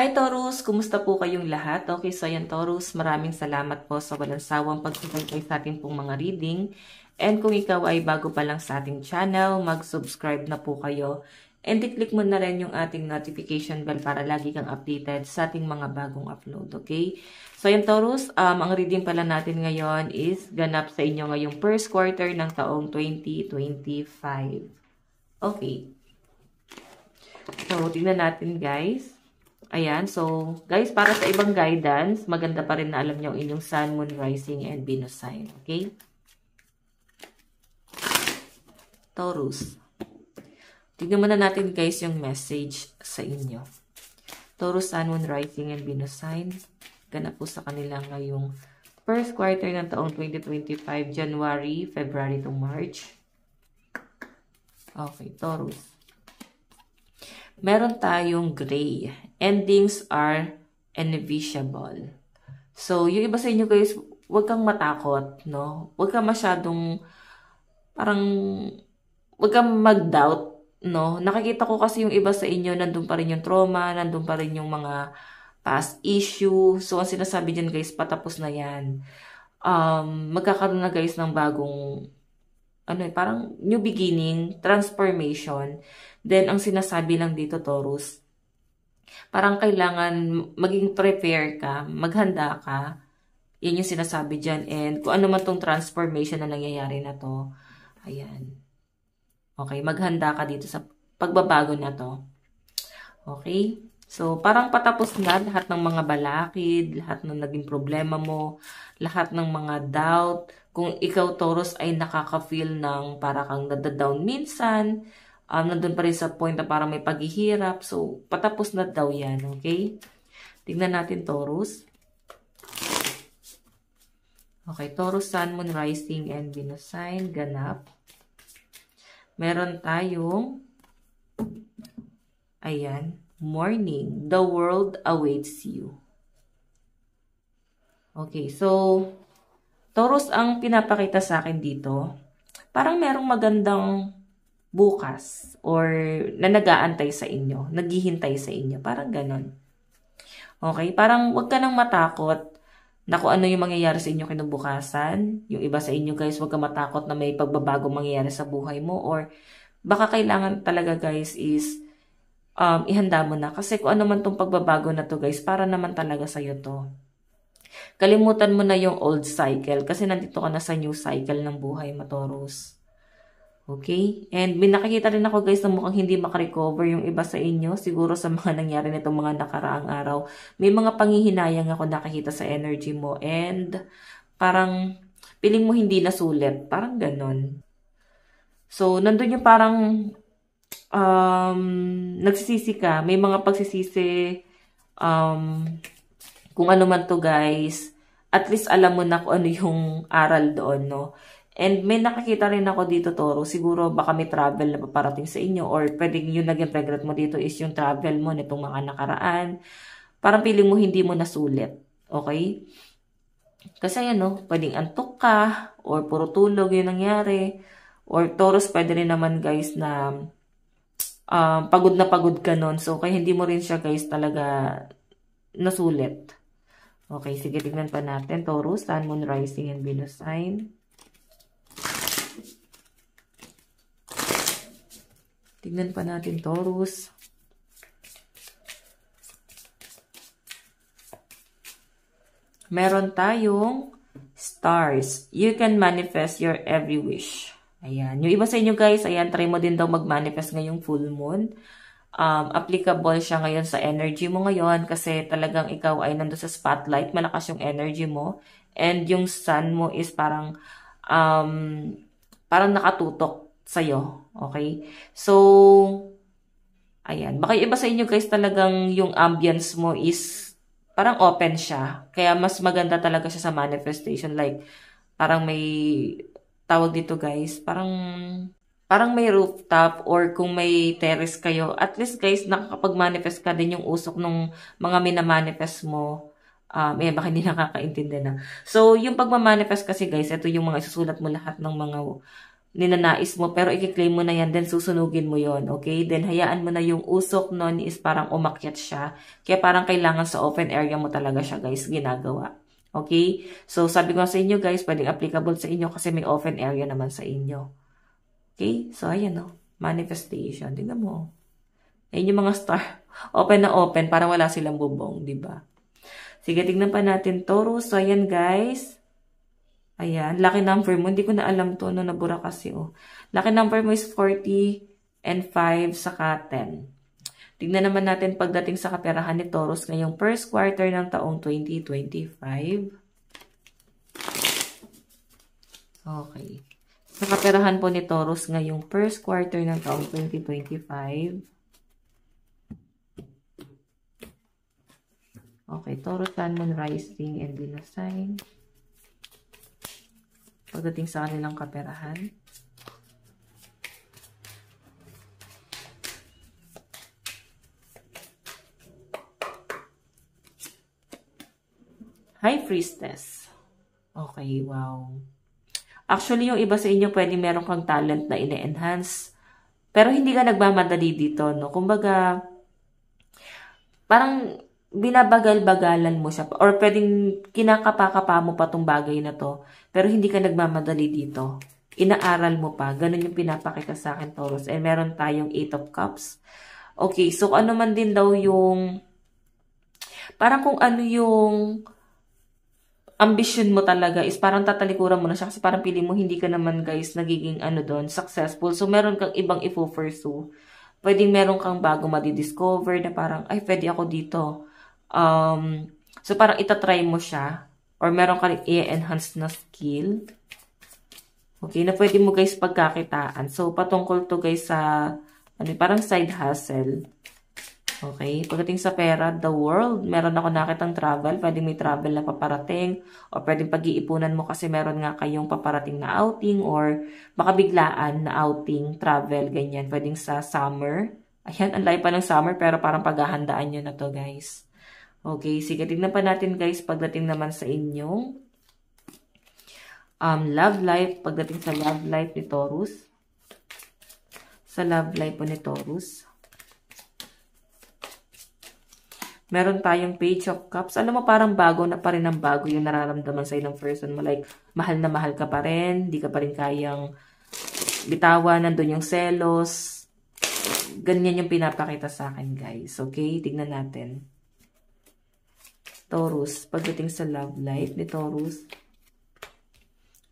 Hi Taurus! Kumusta po kayong lahat? Okay, so ayan Taurus, maraming salamat po sa walang sawang pagsubaybay sa ating pong mga reading. And kung ikaw ay bago pa lang sa ating channel, mag-subscribe na po kayo. And i-click mo na rin yung ating notification bell para lagi kang updated sa ating mga bagong upload, okay? So ayan Taurus, ang reading pala natin ngayon is ganap sa inyo ngayong first quarter ng taong 2025. Okay. So, tingnan natin guys. Ayan, so guys, para sa ibang guidance, maganda pa rin na alam nyo inyong Sun, Moon, Rising, and Venus sign. Okay? Taurus. Tignan muna natin guys yung message sa inyo. Taurus, Sun, Moon, Rising, and Venus sign. Ganap po sa kanila ngayong first quarter ng taong 2025, January, February to March. Okay, Taurus. Meron tayong gray. Endings are inevitable. So, yung iba sa inyo guys, huwag kang matakot, no? Huwag kang masyadong, huwag kang mag-doubt, no? Nakikita ko kasi yung iba sa inyo, nandun pa rin yung trauma, nandun pa rin yung mga past issue. So, ang sinasabi dyan guys, patapos na yan. Magkakaroon na guys ng bagong, parang new beginning, transformation. Then, ang sinasabi lang dito, Taurus, parang kailangan maging prepare ka, maghanda ka. Yan yung sinasabi dyan. And kung ano man tong transformation na nangyayari na to, ayan. Okay, maghanda ka dito sa pagbabago na to. Okay? So, parang patapos na lahat ng mga balakid, lahat ng naging problema mo, lahat ng mga doubt. Kung ikaw, Taurus, ay nakaka-feel ng para kang nadadown minsan, nandun pa rin sa point na parang may paghihirap. So, patapos na daw yan, okay? Tignan natin, Taurus. Okay, Taurus, Sun, Moon, Rising, and Venus sign, ganap. Meron tayong, ayan, morning. The world awaits you. Okay, so, Taurus, ang pinapakita sa akin dito, parang merong magandang bukas or na nag-aantay sa inyo, naghihintay sa inyo. Parang ganon. Okay? Parang wag ka nang matakot na kung ano yung mangyayari sa inyo kinabukasan. Yung iba sa inyo guys, wag ka matakot na may pagbabago mangyayari sa buhay mo or baka kailangan talaga guys is ihanda mo na. Kasi kung ano man tong pagbabago na to guys, para naman talaga sa'yo to. Kalimutan mo na yung old cycle kasi nandito ka na sa new cycle ng buhay mo, Taurus. Okay? And may nakikita rin ako guys na mukhang hindi makarecover yung iba sa inyo. Siguro sa mga nangyari nitong mga nakaraang araw. May mga panghihinayang ako nakikita sa energy mo. And parang piling mo hindi nasulit. Parang ganon. So, nandun yung parang nagsisisi ka. May mga pagsisisi kung ano man to guys. At least alam mo na kung ano yung aral doon, no? And may nakakita rin ako dito, Toro. Siguro baka may travel na paparating sa inyo or pwedeng yung naging regret mo dito is yung travel mo nitong mga nakaraan. Parang piling mo hindi mo nasulit. Okay? Kasi yan, no? Pwedeng antok ka or puro tulog yung nangyari. Or Taurus, pwede rin naman guys na pagod na pagod ka nun. So, kaya hindi mo rin siya guys talaga nasulit. Okay, sige, tignan pa natin. Taurus, Sun, Moon, Rising, and Venus sign. Tignan pa natin, Taurus. Meron tayong stars. You can manifest your every wish. Ayan. Yung iba sa inyo guys, ayan, try mo din daw mag-manifest ngayong full moon. Applicable siya ngayon sa energy mo ngayon kasi talagang ikaw ay nando sa spotlight. Malakas yung energy mo. And yung sun mo is parang nakatutok sa'yo. Okay? So, ayan. Baka iba sa inyo guys talagang yung ambience mo is parang open siya. Kaya mas maganda talaga siya sa manifestation. Like, parang may tawag dito guys. Parang may rooftop or kung may terrace kayo. At least guys, nakakapag-manifest ka din yung usok ng mga minamanifest mo. Baka hindi nakakaintindi na. So, yung pagmamanifest kasi guys, ito yung mga isusulat mo lahat ng mga ninanais mo, pero i-claim mo na yan, then susunugin mo yon, okay? Then hayaan mo na yung usok nun is parang umakyat siya. Kaya parang kailangan sa open area mo talaga siya, guys, ginagawa. Okay? So, sabi ko sa inyo, guys, pwedeng applicable sa inyo kasi may open area naman sa inyo. Okay? So, ayan, no? Manifestation. Tingnan mo. Ayan yung mga star. Open na open para wala silang bubong, di ba? Sige, tingnan pa natin, Taurus. So, ayan, guys. Ayan, lucky number mo. Hindi ko na alam to, no, nabura kasi, oh. Lucky number mo is 40 and 5 saka 10. Tignan naman natin pagdating sa kaperahan ni Taurus ngayong first quarter ng taong 2025. Okay. Sa kaperahan po ni Taurus ngayong first quarter ng taong 2025. Okay, Taurus, Sun, Moon, Rising, and Venus sign. Pagdating sa kanilang kaperahan. High Priestess. Okay, wow. Actually, yung iba sa inyo, pwede meron kang talent na ine-enhance. Pero hindi ka nagmamadali dito, no? Kumbaga, parang binabagal-bagalan mo siya. Or pwedeng kinakapa-kapa mo pa tong bagay na to. Pero hindi ka nagmamadali dito. Inaaral mo pa. Ganun yung pinapakita sa akin, Taurus. And meron tayong 8 of Cups. Okay, so ano man din daw yung... Parang kung ano yung ambition mo talaga is parang tatalikuran mo na siya. Kasi parang pili mo hindi ka naman, guys, nagiging ano doon, successful. So meron kang ibang i-pursue. Pwedeng meron kang bago madidiscover na parang, ay, pwede ako dito. So parang itatry mo siya. Or meron ka rin i-enhance na skill. Okay, na pwede mo, guys, pagkakitaan. So, patungkol to, guys, sa, ano, parang side hustle. Okay, pagdating sa pera, the world, meron ako nakitang travel. Pwede may travel na paparating. O pwedeng pag-iipunan mo kasi meron nga kayong paparating na outing. Or baka biglaan na outing, travel, ganyan. Pwedeng sa summer. Ayan, ang layo pa ng summer, pero parang paghahandaan nyo na to, guys. Okay, sige, tignan pa natin, guys, pagdating naman sa inyong love life, pagdating sa love life ni Taurus. Sa love life po ni Taurus. Meron tayong Page of Cups. Alam mo, parang bago na pa rin ang bago yung nararamdaman sa ilang person mo. Like, mahal na mahal ka pa rin, hindi ka pa rin kayang bitawan, nandun yung selos. Ganyan yung pinapakita sa akin, guys. Okay, tignan natin. Taurus, pagdating sa love life ni Taurus,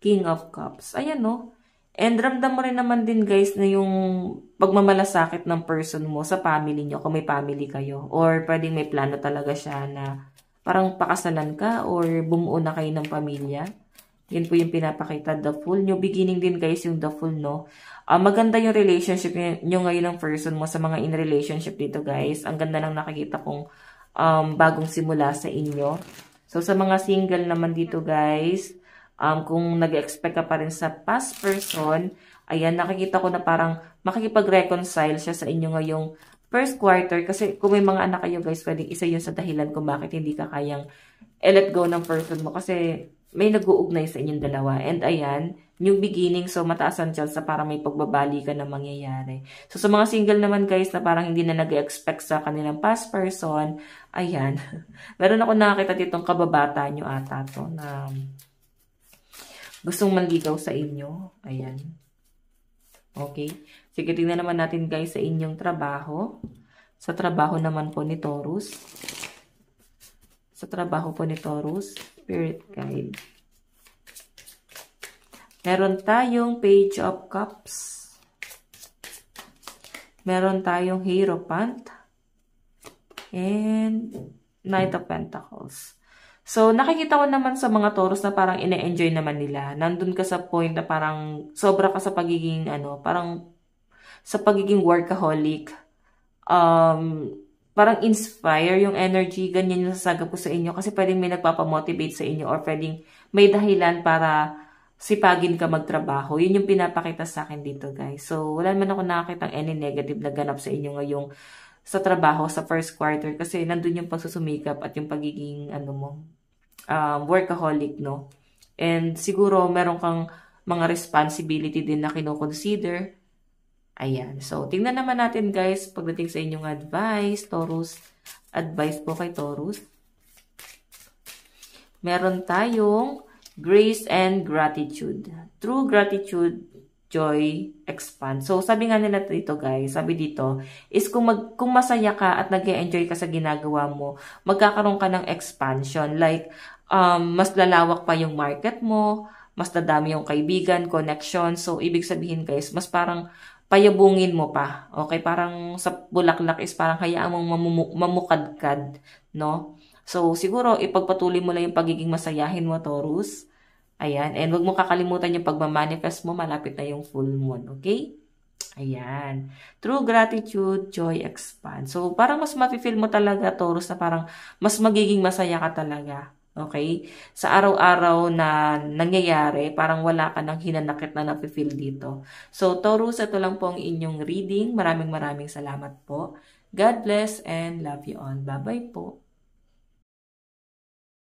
King of Cups. Ayan, no? And ramdam mo rin naman din, guys, na yung pagmamalasakit ng person mo sa family nyo, kung may family kayo. Or pwedeng may plano talaga siya na parang pakasalan ka or bumuo na kayo ng pamilya. Yan po yung pinapakita, the Fool. New beginning din, guys, yung the Fool, no? Maganda yung relationship nyo ngayon ng person mo sa mga in relationship dito, guys. Ang ganda ng nakikita kong bagong simula sa inyo. So, sa mga single naman dito, guys, kung nag-expect ka pa rin sa past person, ayan, nakikita ko na parang makikipag-reconcile siya sa inyo ngayong first quarter. Kasi kung may mga anak kayo, guys, pwedeng isa yun sa dahilan kung bakit hindi ka kayang let go ng person mo. Kasi may nag-uugnay sa inyong dalawa. And ayan, new beginning, so mataas ang chance na parang may pagbabali ka na mangyayari. So sa mga single naman, guys, na parang hindi na nag-expect sa kanilang past person, ayan, meron ako nakakita ditong kababata nyo ata to na gustong manligaw sa inyo. Ayan. Okay. Sige, tingnan naman natin, guys, sa inyong trabaho. Sa trabaho naman po ni Taurus. Sa trabaho po ni Taurus, Spirit Guide. Meron tayong Page of Cups. Meron tayong Hierophant. And Knight of Pentacles. So, nakikita ko naman sa mga Taurus na parang ine-enjoy naman nila. Nandun ka sa point na parang sobra ka sa pagiging, parang sa pagiging workaholic. Parang inspire yung energy. Ganyan yung sasagap ko sa inyo. Kasi pwedeng may nagpapamotivate sa inyo or pwedeng may dahilan para sipagin ka magtrabaho. Yun yung pinapakita sa akin dito, guys. So, wala naman ako nakakitang any negative na ganap sa inyo ngayong sa trabaho, sa first quarter. Kasi nandun yung pagsusumikap at yung pagiging, workaholic, no? And siguro, meron kang mga responsibility din na kino-consider. Ayan. So, tingnan naman natin guys, pagdating sa inyong advice, Taurus. Advice po kay Taurus. Meron tayong grace and gratitude. True gratitude, joy, expand. So, sabi nga nila dito guys, sabi dito, is kung masaya ka at nag-enjoy ka sa ginagawa mo, magkakaroon ka ng expansion. Like, mas lalawak pa yung market mo, mas dadami yung kaibigan, connection. So, ibig sabihin guys, mas parang payabungin mo pa. Okay? Parang sa bulaklak is parang hayaan mong mamukadkad, no? So, siguro, ipagpatuloy mo lang yung pagiging masayahin mo, Taurus. Ayan. And huwag mo kakalimutan yung pagmamanifest mo. Malapit na yung full moon. Okay? Ayan. True gratitude, joy, expand. So, parang mas mafe-feel mo talaga, Taurus, na parang mas magiging masaya ka talaga. Okay? Sa araw-araw na nangyayari, parang wala ka ng hinanakit na nafe-feel dito. So, Taurus, ito lang po ang inyong reading. Maraming salamat po. God bless and love you all. Bye-bye po.